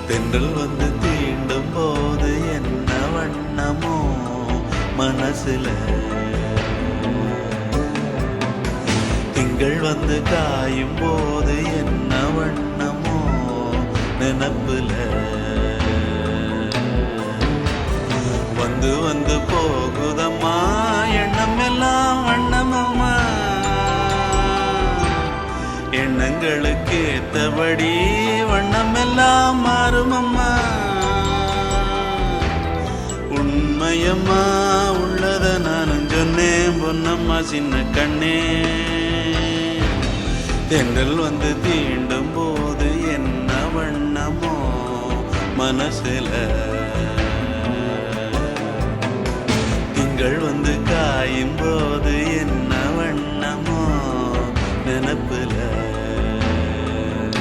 தென்றல் வந்து தீண்டும் போது என்ன வண்ணமோ மனசுல, திங்கள் வந்து காயும் போது என்ன வண்ணமோ நினப்புல, வந்து வந்து போகுதம்மா எண்ணம் எல்லாம் வண்ணமம்மா, எண்ணங்களுக்கு ஏத்தபடி வண்ணம் எல்லாம் மாறுமம்மா. உண்மையம்மா உள்ளத நானும் சொன்னேன் பொன்னம்மா சின்ன கண்ணே, தென்றல் வந்து தீண்டும் போது என்ன வண்ணமோ மனசுல, திங்கள் வந்து காயும் போது என்ன வண்ணமோ நினப்புல.